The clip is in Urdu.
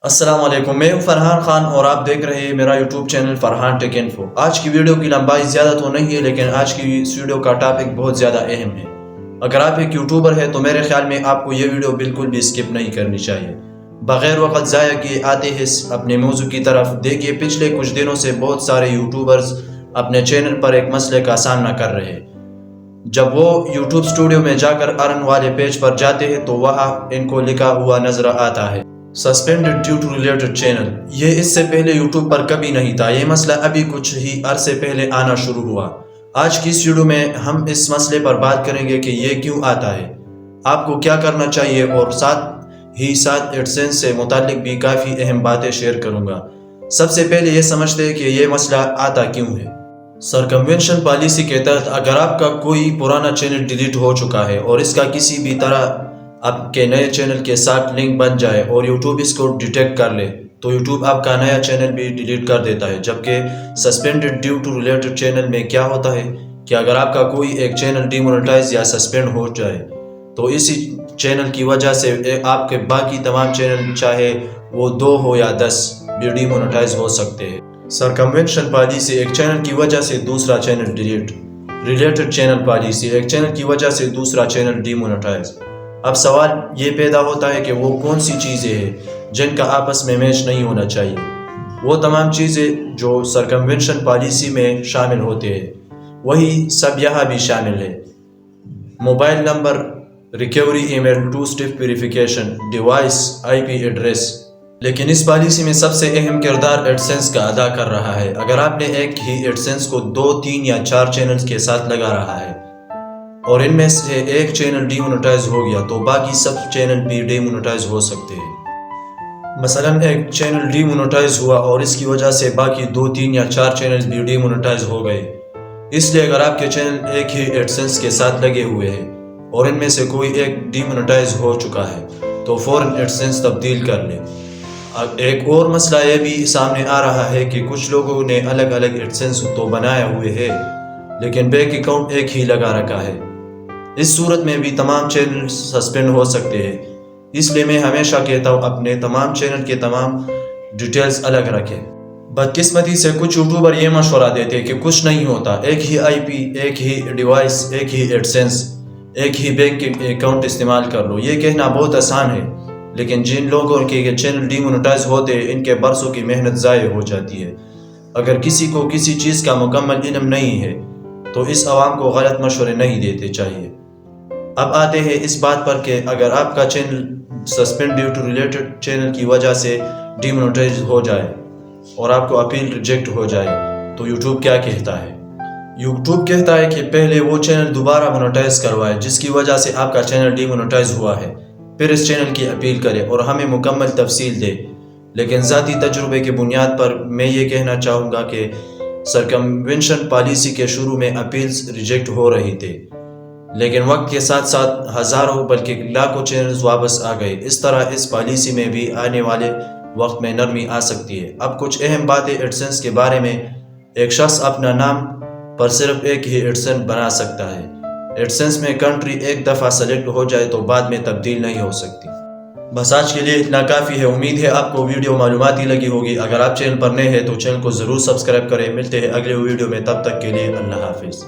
السلام علیکم، میں ہوں فرحان خان اور آپ دیکھ رہے ہیں میرا یوٹیوب چینل فرحان ٹیک انفو۔ آج کی ویڈیو کی لمبائی زیادہ تو نہیں ہے، لیکن آج کی اس ویڈیو کا ٹاپک بہت زیادہ اہم ہے۔ اگر آپ ایک یوٹیوبر ہے تو میرے خیال میں آپ کو یہ ویڈیو بالکل بھی سکپ نہیں کرنی چاہیے۔ بغیر وقت ضائع کیے آتے ہیں اپنے موضوع کی طرف۔ دیکھیے، پچھلے کچھ دنوں سے بہت سارے یوٹیوبرز اپنے چینل پر ایک مسئلے کا سامنا کر رہے ہیں۔ جب وہ یوٹیوب اسٹوڈیو میں جا کر ارن والے پیج پر جاتے ہیں تو وہاں ان کو لکھا ہوا نظر آتا ہے suspended due to related channel. یہ اس سے پہلے یوٹیوب پر کبھی نہیں تھا، یہ مسئلہ ابھی کچھ ہی عرصے پہلے آنا شروع ہوا۔ آج کی اس ویڈیو میں ہم اس مسئلے پر بات کریں گے کہ یہ کیوں آتا ہے، آپ کو کیا کرنا چاہیے، اور ساتھ ایڈسنس سے متعلق بھی کافی اہم باتیں شیئر کروں گا۔ سب سے پہلے یہ سمجھتے ہیں کہ یہ مسئلہ آتا کیوں ہے۔ سرکموینشن پالیسی کے تحت اگر آپ کا کوئی پرانا چینل ڈیلیٹ ہو چکا ہے اور اس کا کسی بھی طرح آپ کے نئے چینل کے ساتھ لنک بن جائے اور یوٹیوب اس کو ڈیٹیکٹ کر لے تو یوٹیوب آپ کا نیا چینل بھی ڈیلیٹ کر دیتا ہے۔ جبکہ suspended due to related channel میں کیا ہوتا ہے کہ اگر آپ کا کوئی ایک چینل ڈی مونیٹائز یا سسپینڈ ہو جائے تو اسی چینل کی وجہ سے آپ کے باقی تمام چینل، چاہے وہ 2 ہو یا 10، بھی ڈی مونیٹائز ہو سکتے ہیں۔ سرکموینشن پالیسی، ایک چینل کی وجہ سے دوسرا channel delete. Related channel policy, ایک چینل کی وجہ سے دوسرا چینل ڈی مونیٹائز۔ اب سوال یہ پیدا ہوتا ہے کہ وہ کون سی چیزیں ہیں جن کا آپس میں میچ نہیں ہونا چاہیے۔ وہ تمام چیزیں جو سرکموینشن پالیسی میں شامل ہوتے ہیں وہی سب یہاں بھی شامل ہے۔ موبائل نمبر، ریکوری ای میل، 2 اسٹیپ ویریفیکیشن، ڈیوائس آئی پی ایڈریس۔ لیکن اس پالیسی میں سب سے اہم کردار ایڈسنس کا ادا کر رہا ہے۔ اگر آپ نے ایک ہی ایڈسنس کو 2، 3 یا 4 چینلز کے ساتھ لگا رہا ہے اور ان میں سے ایک چینل ڈی مونیٹائز ہو گیا تو باقی سب چینل بھی ڈی مونیٹائز ہو سکتے ہیں۔ مثلا ایک چینل ڈی مونیٹائز ہوا اور اس کی وجہ سے باقی 2، 3 یا 4 چینلز بھی ڈی مونیٹائز ہو گئے۔ اس لیے اگر آپ کے چینل ایک ہی ایڈسنس کے ساتھ لگے ہوئے ہیں اور ان میں سے کوئی ایک ڈی مونیٹائز ہو چکا ہے تو فوراً ایڈسنس تبدیل کر لیں۔ ایک اور مسئلہ یہ بھی سامنے آ رہا ہے کہ کچھ لوگوں نے الگ الگ ایڈسنس تو بنائے ہوئے ہیں لیکن بینک اکاؤنٹ ایک ہی لگا رکھا ہے۔ اس صورت میں بھی تمام چینل سسپینڈ ہو سکتے ہیں۔ اس لیے میں ہمیشہ کہتا ہوں اپنے تمام چینل کے تمام ڈیٹیلز الگ رکھیں۔ بدقسمتی سے کچھ یوٹیوبر یہ مشورہ دیتے کہ کچھ نہیں ہوتا، ایک ہی آئی پی، ایک ہی ڈیوائس، ایک ہی ایڈسنس، ایک ہی بینک اکاؤنٹ استعمال کر لو۔ یہ کہنا بہت آسان ہے، لیکن جن لوگوں کے چینل ڈی مونیٹائز ہوتے ہیں ان کے برسوں کی محنت ضائع ہو جاتی ہے۔ اگر کسی کو کسی چیز کا مکمل علم نہیں ہے تو اس عوام کو غلط مشورے نہیں دیتے چاہیے۔ اب آتے ہیں اس بات پر کہ اگر آپ کا channel suspend due to related channel کی وجہ سے ڈی مونیٹائز ہو جائے اور آپ کو اپیل ریجیکٹ ہو جائے تو یوٹیوب کیا کہتا ہے؟ یوٹیوب کہتا ہے کہ پہلے وہ چینل دوبارہ مونیٹائز کروائے جس کی وجہ سے آپ کا چینل ڈی مونیٹائز ہوا ہے، پھر اس چینل کی اپیل کرے اور ہمیں مکمل تفصیل دے۔ لیکن ذاتی تجربے کی بنیاد پر میں یہ کہنا چاہوں گا کہ سرکموینشن پالیسی کے شروع میں اپیلز ریجیکٹ ہو رہی تھے، لیکن وقت کے ساتھ ساتھ ہزاروں بلکہ لاکھوں چینلز واپس آ گئے۔ اس طرح اس پالیسی میں بھی آنے والے وقت میں نرمی آ سکتی ہے۔ اب کچھ اہم باتیں ایڈسنس کے بارے میں۔ ایک شخص اپنا نام پر صرف ایک ہی ایڈسنس بنا سکتا ہے۔ ایڈسنس میں کنٹری ایک دفعہ سلیکٹ ہو جائے تو بعد میں تبدیل نہیں ہو سکتی۔ بس آج کے لیے اتنا کافی ہے۔ امید ہے آپ کو ویڈیو معلوماتی لگی ہوگی۔ اگر آپ چینل پر نئے ہیں تو چینل کو ضرور سبسکرائب کریں۔ ملتے ہیں اگلے ویڈیو میں، تب تک کے لیے اللہ حافظ۔